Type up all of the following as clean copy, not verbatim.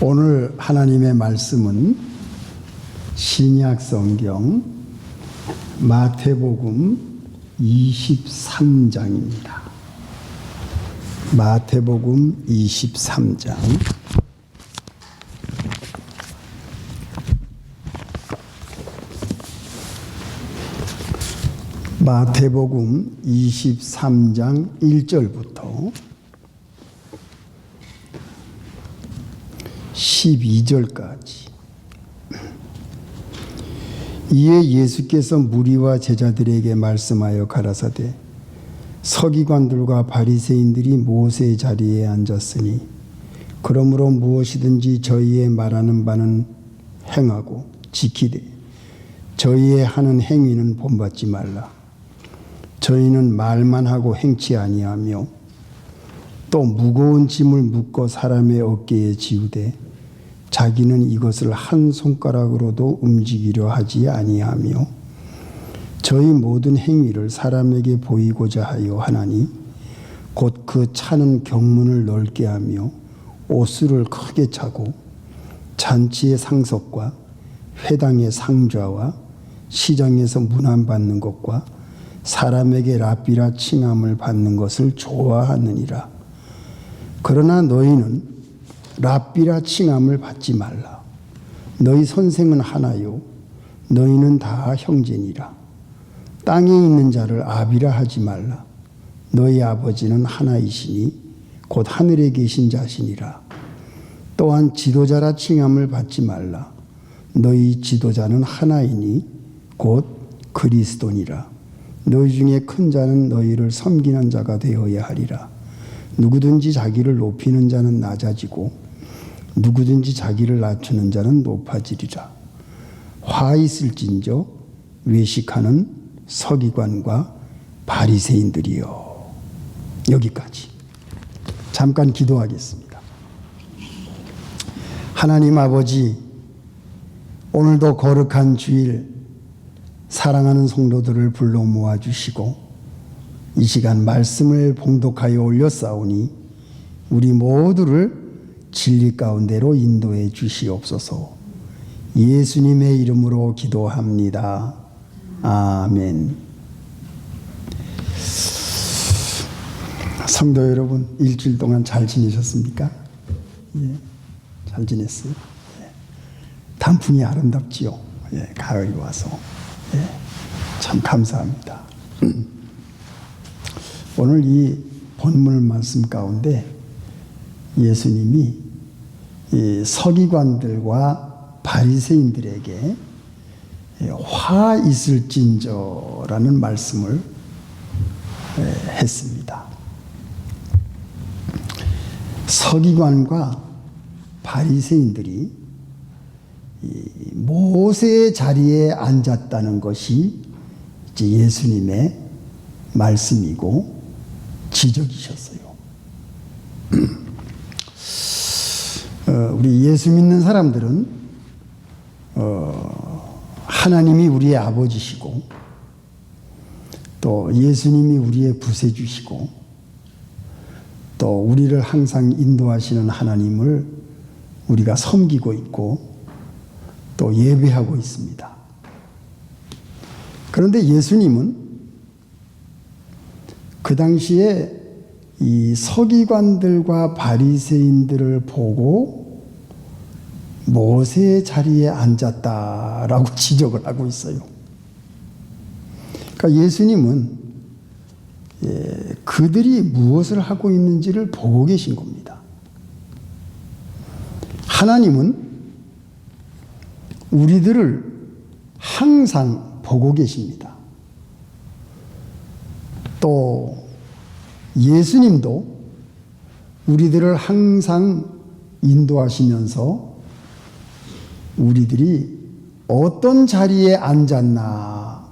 오늘 하나님의 말씀은 신약 성경 마태복음 23장입니다. 마태복음 23장. 마태복음 23장 1절부터 12절까지. 이에 예수께서 무리와 제자들에게 말씀하여 가라사대 서기관들과 바리새인들이 모세의 자리에 앉았으니 그러므로 무엇이든지 저희의 말하는 바는 행하고 지키되 저희의 하는 행위는 본받지 말라. 저희는 말만 하고 행치 아니하며 또 무거운 짐을 묶어 사람의 어깨에 지우되 자기는 이것을 한 손가락으로도 움직이려 하지 아니하며 저희 모든 행위를 사람에게 보이고자 하여 하나니 곧 그 차는 경문을 넓게 하며 옷수를 크게 차고 잔치의 상석과 회당의 상좌와 시장에서 문안받는 것과 사람에게 랍비라 칭함을 받는 것을 좋아하느니라. 그러나 너희는 랍비라 칭함을 받지 말라. 너희 선생은 하나요 너희는 다 형제니라. 땅에 있는 자를 아비라 하지 말라. 너희 아버지는 하나이시니 곧 하늘에 계신 자시니라. 또한 지도자라 칭함을 받지 말라. 너희 지도자는 하나이니 곧 그리스도니라. 너희 중에 큰 자는 너희를 섬기는 자가 되어야 하리라. 누구든지 자기를 높이는 자는 낮아지고 누구든지 자기를 낮추는 자는 높아지리라. 화 있을진저 외식하는 서기관과 바리새인들이여. 여기까지. 잠깐 기도하겠습니다. 하나님 아버지, 오늘도 거룩한 주일 사랑하는 성도들을 불러 모아주시고 이 시간 말씀을 봉독하여 올렸사오니 우리 모두를 진리 가운데로 인도해 주시옵소서. 예수님의 이름으로 기도합니다. 아멘. 성도 여러분, 일주일 동안 잘 지내셨습니까? 예, 잘 지냈어요? 예. 단풍이 아름답지요? 예, 가을이 와서. 예, 참 감사합니다. 오늘 이 본문 말씀 가운데 예수님이 이 서기관들과 바리새인들에게 화 있을진저라는 말씀을 했습니다. 서기관과 바리새인들이 모세의 자리에 앉았다는 것이 이제 예수님의 말씀이고 지적이셨어요. 우리 예수 믿는 사람들은 하나님이 우리의 아버지시고 또 예수님이 우리의 구세주시고 또 우리를 항상 인도하시는 하나님을 우리가 섬기고 있고 또 예배하고 있습니다. 그런데 예수님은 그 당시에 이 서기관들과 바리새인들을 보고 모세의 자리에 앉았다라고 지적을 하고 있어요. 그러니까 예수님은 그들이 무엇을 하고 있는지를 보고 계신 겁니다. 하나님은 우리들을 항상 보고 계십니다. 또 예수님도 우리들을 항상 인도하시면서 우리들이 어떤 자리에 앉았나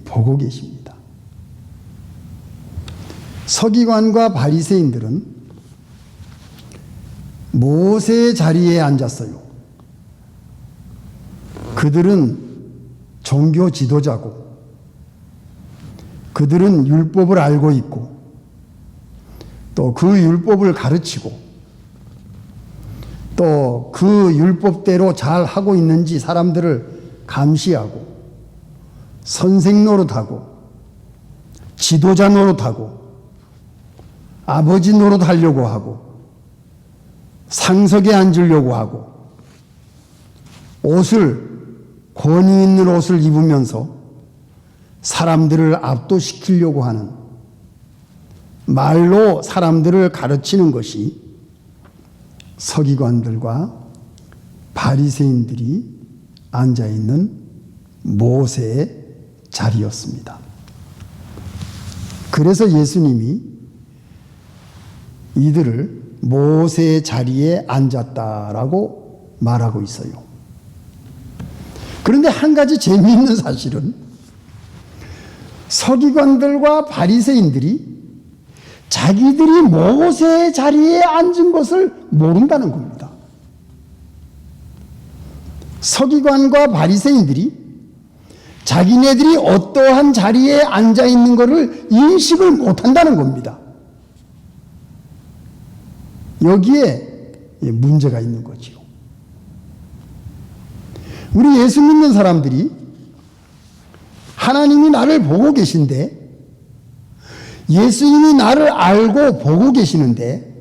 보고 계십니다. 서기관과 바리새인들은 모세의 자리에 앉았어요. 그들은 종교 지도자고 그들은 율법을 알고 있고 또 그 율법을 가르치고 또 그 율법대로 잘 하고 있는지 사람들을 감시하고 선생 노릇하고 지도자 노릇하고 아버지 노릇하려고 하고 상석에 앉으려고 하고 권위 있는 옷을 입으면서 사람들을 압도시키려고 하는, 말로 사람들을 가르치는 것이 서기관들과 바리새인들이 앉아있는 모세의 자리였습니다. 그래서 예수님이 이들을 모세의 자리에 앉았다라고 말하고 있어요. 그런데 한 가지 재미있는 사실은 서기관들과 바리새인들이 자기들이 모세의 자리에 앉은 것을 모른다는 겁니다. 서기관과 바리새인들이 자기네들이 어떠한 자리에 앉아 있는 것을 인식을 못한다는 겁니다. 여기에 문제가 있는 거지요. 우리 예수 믿는 사람들이 하나님이 나를 보고 계신데, 예수님이 나를 알고 보고 계시는데,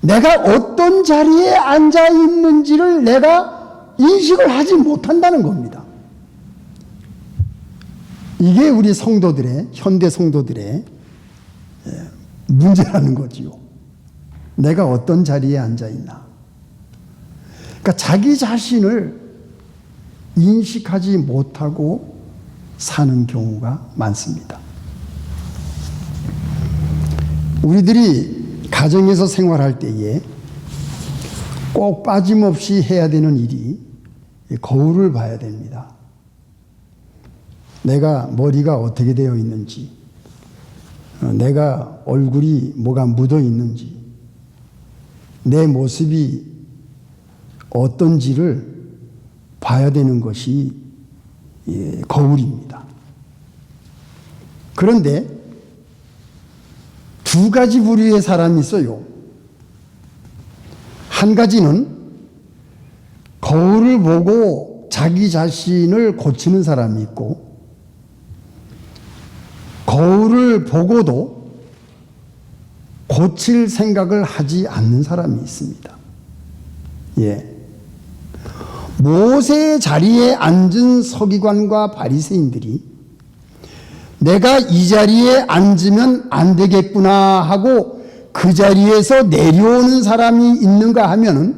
내가 어떤 자리에 앉아 있는지를 내가 인식을 하지 못한다는 겁니다. 이게 우리 성도들의, 현대 성도들의 문제라는 거지요. 내가 어떤 자리에 앉아 있나. 그러니까 자기 자신을 인식하지 못하고 사는 경우가 많습니다. 우리들이 가정에서 생활할 때에 꼭 빠짐없이 해야 되는 일이 거울을 봐야 됩니다. 내가 머리가 어떻게 되어 있는지, 내가 얼굴이 뭐가 묻어 있는지, 내 모습이 어떤지를 봐야 되는 것이 거울입니다. 그런데 두 가지 부류의 사람이 있어요. 한 가지는 거울을 보고 자기 자신을 고치는 사람이 있고, 거울을 보고도 고칠 생각을 하지 않는 사람이 있습니다. 모세의 자리에 앉은 서기관과 바리새인들이 내가 이 자리에 앉으면 안 되겠구나 하고 그 자리에서 내려오는 사람이 있는가 하면은,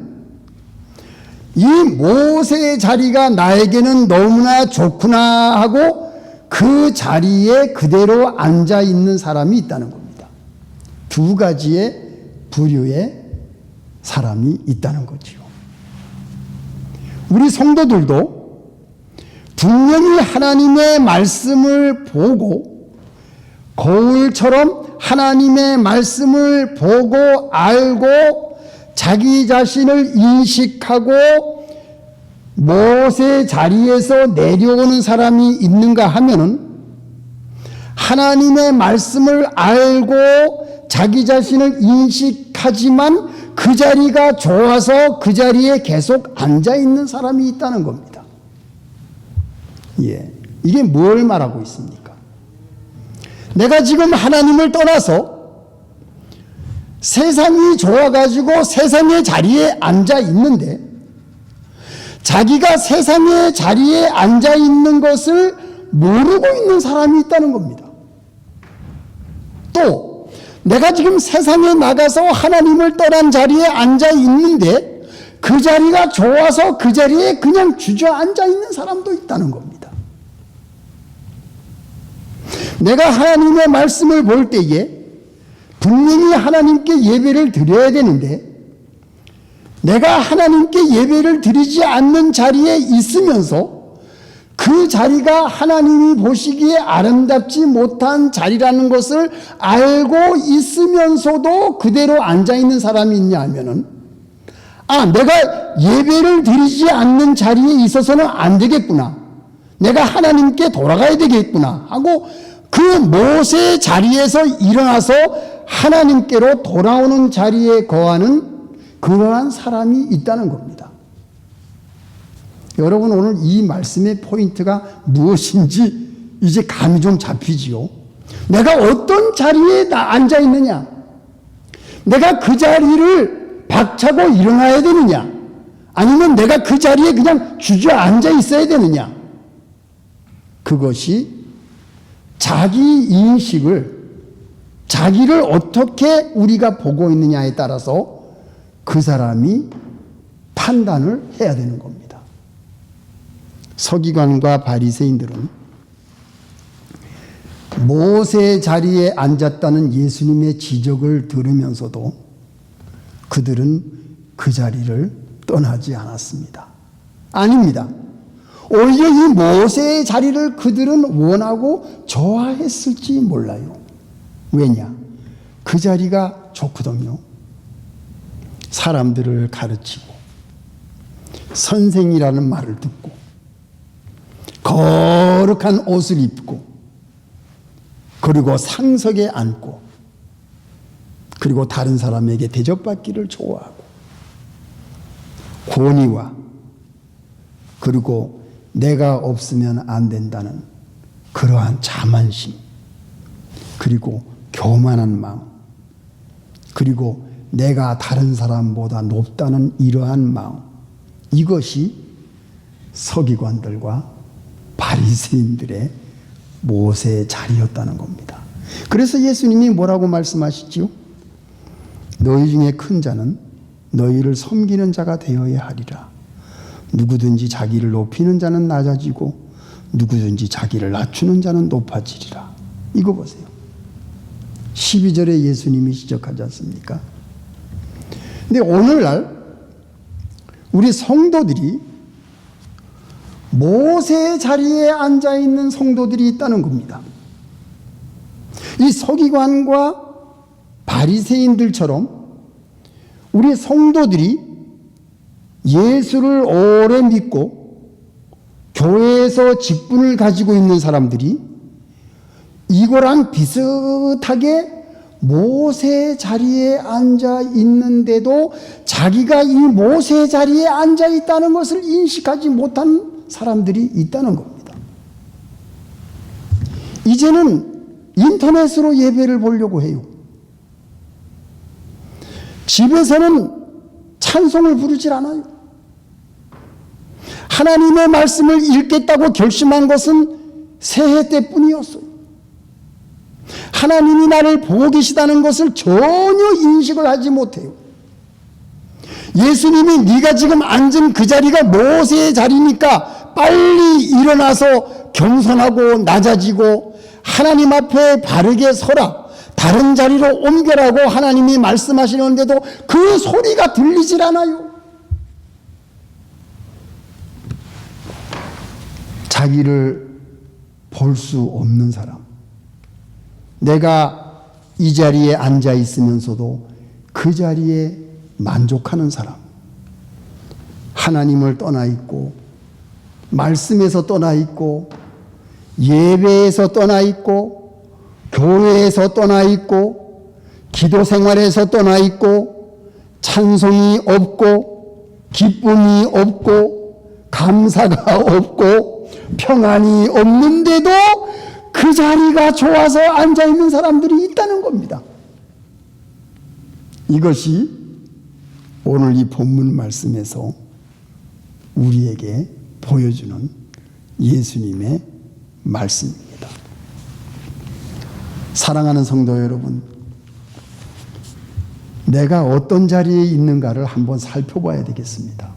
이 모세의 자리가 나에게는 너무나 좋구나 하고 그 자리에 그대로 앉아 있는 사람이 있다는 겁니다. 두 가지의 부류의 사람이 있다는 거지요. 우리 성도들도 분명히 하나님의 말씀을 보고, 거울처럼 하나님의 말씀을 보고 알고 자기 자신을 인식하고 모세 자리에서 내려오는 사람이 있는가 하면은, 하나님의 말씀을 알고 자기 자신을 인식하지만 그 자리가 좋아서 그 자리에 계속 앉아 있는 사람이 있다는 겁니다. 이게 뭘 말하고 있습니까? 내가 지금 하나님을 떠나서 세상이 좋아가지고 세상의 자리에 앉아 있는데, 자기가 세상의 자리에 앉아 있는 것을 모르고 있는 사람이 있다는 겁니다. 또 내가 지금 세상에 나가서 하나님을 떠난 자리에 앉아 있는데 그 자리가 좋아서 그 자리에 그냥 주저앉아 있는 사람도 있다는 겁니다. 내가 하나님의 말씀을 볼 때에 분명히 하나님께 예배를 드려야 되는데, 내가 하나님께 예배를 드리지 않는 자리에 있으면서 그 자리가 하나님이 보시기에 아름답지 못한 자리라는 것을 알고 있으면서도 그대로 앉아있는 사람이 있냐 하면은, 내가 예배를 드리지 않는 자리에 있어서는 안 되겠구나, 내가 하나님께 돌아가야 되겠구나 하고 그 모세의 자리에서 일어나서 하나님께로 돌아오는 자리에 거하는 그러한 사람이 있다는 겁니다. 여러분, 오늘 이 말씀의 포인트가 무엇인지 이제 감이 좀 잡히지요. 내가 어떤 자리에 앉아 있느냐, 내가 그 자리를 박차고 일어나야 되느냐, 아니면 내가 그 자리에 그냥 주저앉아 있어야 되느냐, 그것이 자기 인식을, 자기를 어떻게 우리가 보고 있느냐에 따라서 그 사람이 판단을 해야 되는 겁니다. 서기관과 바리새인들은 모세 자리에 앉았다는 예수님의 지적을 들으면서도 그들은 그 자리를 떠나지 않았습니다. 아닙니다. 오히려 이 모세의 자리를 그들은 원하고 좋아했을지 몰라요. 왜냐? 그 자리가 좋거든요. 사람들을 가르치고 선생이라는 말을 듣고 거룩한 옷을 입고 그리고 상석에 앉고 그리고 다른 사람에게 대접받기를 좋아하고 권위와 그리고 내가 없으면 안 된다는 그러한 자만심, 그리고 교만한 마음, 그리고 내가 다른 사람보다 높다는 이러한 마음, 이것이 서기관들과 바리새인들의 모세의 자리였다는 겁니다. 그래서 예수님이 뭐라고 말씀하시지요? 너희 중에 큰 자는 너희를 섬기는 자가 되어야 하리라. 누구든지 자기를 높이는 자는 낮아지고 누구든지 자기를 낮추는 자는 높아지리라. 이거 보세요. 12절에 예수님이 지적하지 않습니까? 근데 오늘날 우리 성도들이 모세의 자리에 앉아있는 성도들이 있다는 겁니다. 이 서기관과 바리새인들처럼 우리 성도들이 예수를 오래 믿고 교회에서 직분을 가지고 있는 사람들이 이거랑 비슷하게 모세 자리에 앉아 있는데도 자기가 이 모세 자리에 앉아 있다는 것을 인식하지 못한 사람들이 있다는 겁니다. 이제는 인터넷으로 예배를 보려고 해요. 집에서는 찬송을 부르질 않아요. 하나님의 말씀을 읽겠다고 결심한 것은 새해 때뿐이었어요. 하나님이 나를 보고 계시다는 것을 전혀 인식을 하지 못해요. 예수님이 네가 지금 앉은 그 자리가 모세의 자리니까 빨리 일어나서 겸손하고 낮아지고 하나님 앞에 바르게 서라, 다른 자리로 옮겨라고 하나님이 말씀하시는데도 그 소리가 들리질 않아요. 자기를 볼 수 없는 사람, 내가 이 자리에 앉아 있으면서도 그 자리에 만족하는 사람, 하나님을 떠나 있고 말씀에서 떠나 있고 예배에서 떠나 있고 교회에서 떠나 있고 기도 생활에서 떠나 있고 찬송이 없고 기쁨이 없고 감사가 없고 평안이 없는데도 그 자리가 좋아서 앉아있는 사람들이 있다는 겁니다. 이것이 오늘 이 본문 말씀에서 우리에게 보여주는 예수님의 말씀입니다. 사랑하는 성도 여러분, 내가 어떤 자리에 있는가를 한번 살펴봐야 되겠습니다.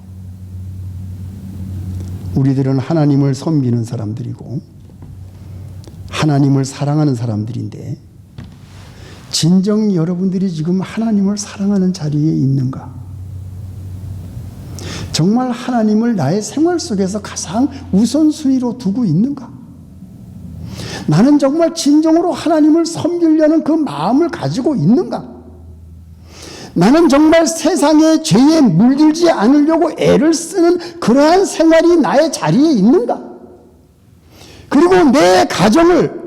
우리들은 하나님을 섬기는 사람들이고 하나님을 사랑하는 사람들인데 진정 여러분들이 지금 하나님을 사랑하는 자리에 있는가? 정말 하나님을 나의 생활 속에서 가장 우선순위로 두고 있는가? 나는 정말 진정으로 하나님을 섬기려는 그 마음을 가지고 있는가? 나는 정말 세상의 죄에 물들지 않으려고 애를 쓰는 그러한 생활이 나의 자리에 있는가? 그리고 내 가정을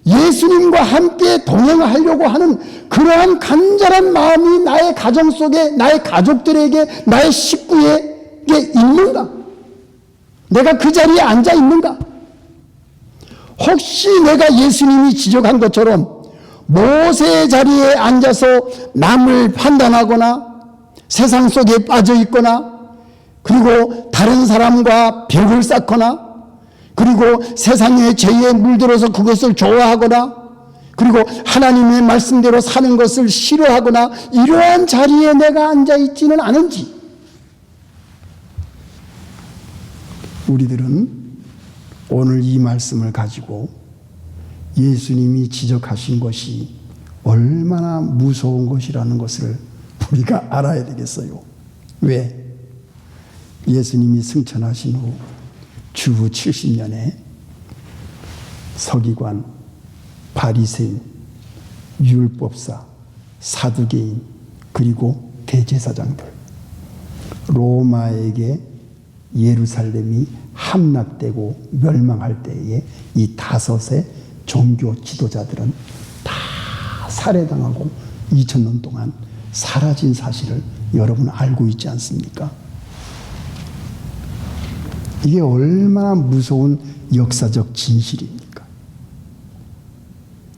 예수님과 함께 동행하려고 하는 그러한 간절한 마음이 나의 가정 속에, 나의 가족들에게, 나의 식구에게 있는가? 내가 그 자리에 앉아 있는가? 혹시 내가 예수님이 지적한 것처럼 모세의 자리에 앉아서 남을 판단하거나 세상 속에 빠져 있거나 그리고 다른 사람과 벽을 쌓거나 그리고 세상의 죄에 물들어서 그것을 좋아하거나 그리고 하나님의 말씀대로 사는 것을 싫어하거나 이러한 자리에 내가 앉아 있지는 않은지 우리들은 오늘 이 말씀을 가지고 예수님이 지적하신 것이 얼마나 무서운 것이라는 것을 우리가 알아야 되겠어요. 왜? 예수님이 승천하신 후 주 70년에 서기관, 바리새인, 율법사, 사두개인 그리고 대제사장들 로마에게 예루살렘이 함락되고 멸망할 때에 이 5의 종교 지도자들은 다 살해당하고 2000년 동안 사라진 사실을 여러분 알고 있지 않습니까? 이게 얼마나 무서운 역사적 진실입니까?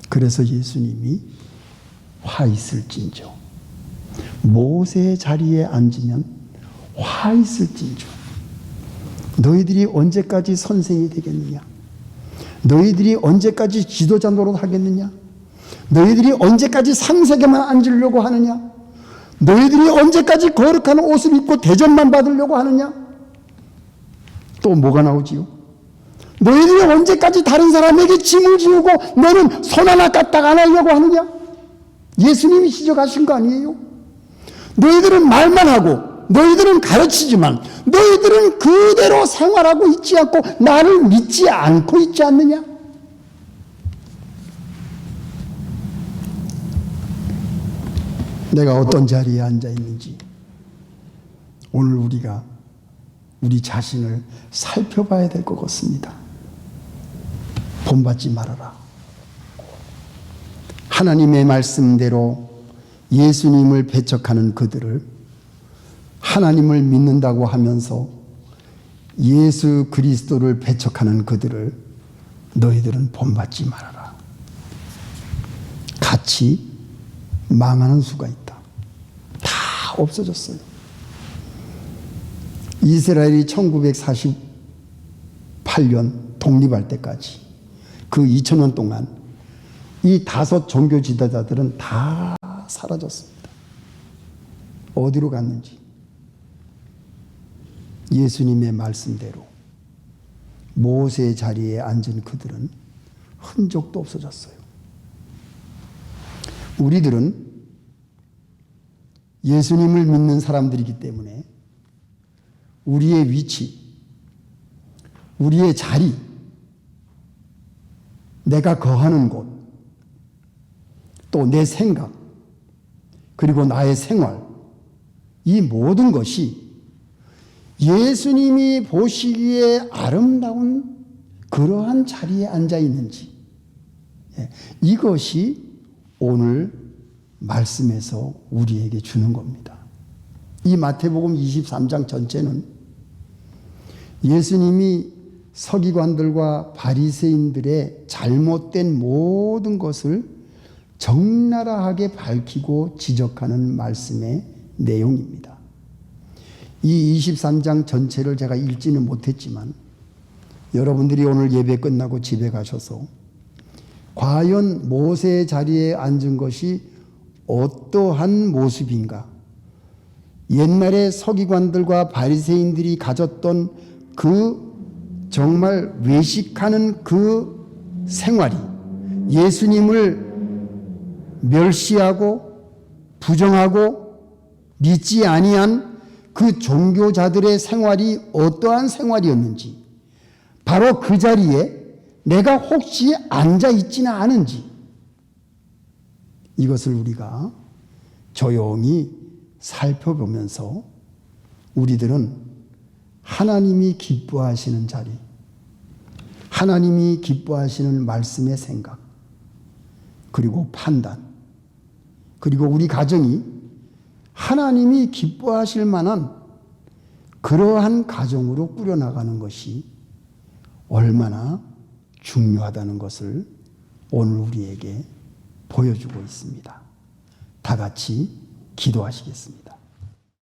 그래서 예수님이 화 있을진저 모세의 자리에 앉으면 화 있을진저 너희들이 언제까지 선생이 되겠느냐? 너희들이 언제까지 지도자 노릇 하겠느냐? 너희들이 언제까지 상석에만 앉으려고 하느냐? 너희들이 언제까지 거룩한 옷을 입고 대접만 받으려고 하느냐? 또 뭐가 나오지요? 너희들이 언제까지 다른 사람에게 짐을 지우고 너는 손 하나 까딱 안 하려고 하느냐? 예수님이 지적하신 거 아니에요? 너희들은 말만 하고 너희들은 가르치지만 너희들은 그대로 생활하고 있지 않고 나를 믿지 않고 있지 않느냐? 내가 어떤 자리에 앉아 있는지 오늘 우리가 우리 자신을 살펴봐야 될 것 같습니다. 본받지 말아라. 하나님의 말씀대로 예수님을 배척하는 그들을 하나님을 믿는다고 하면서 예수 그리스도를 배척하는 그들을 너희들은 본받지 말아라. 같이 망하는 수가 있다. 다 없어졌어요. 이스라엘이 1948년 독립할 때까지 그 2000년 동안 이 5 종교 지도자들은 다 사라졌습니다. 어디로 갔는지 예수님의 말씀대로 모세의 자리에 앉은 그들은 흔적도 없어졌어요. 우리들은 예수님을 믿는 사람들이기 때문에 우리의 위치, 우리의 자리, 내가 거하는 곳, 또 내 생각, 그리고 나의 생활, 이 모든 것이 예수님이 보시기에 아름다운 그러한 자리에 앉아 있는지, 이것이 오늘 말씀에서 우리에게 주는 겁니다. 이 마태복음 23장 전체는 예수님이 서기관들과 바리새인들의 잘못된 모든 것을 적나라하게 밝히고 지적하는 말씀의 내용입니다. 이 23장 전체를 제가 읽지는 못했지만 여러분들이 오늘 예배 끝나고 집에 가셔서 과연 모세의 자리에 앉은 것이 어떠한 모습인가? 옛날에 서기관들과 바리새인들이 가졌던 그 정말 외식하는 그 생활이 예수님을 멸시하고 부정하고 믿지 아니한 그 종교자들의 생활이 어떠한 생활이었는지, 바로 그 자리에 내가 혹시 앉아 있지는 않은지, 이것을 우리가 조용히 살펴보면서 우리들은 하나님이 기뻐하시는 자리, 하나님이 기뻐하시는 말씀의 생각, 그리고 판단, 그리고 우리 가정이 하나님이 기뻐하실 만한 그러한 가정으로 꾸려나가는 것이 얼마나 중요하다는 것을 오늘 우리에게 보여주고 있습니다. 다 같이 기도하시겠습니다.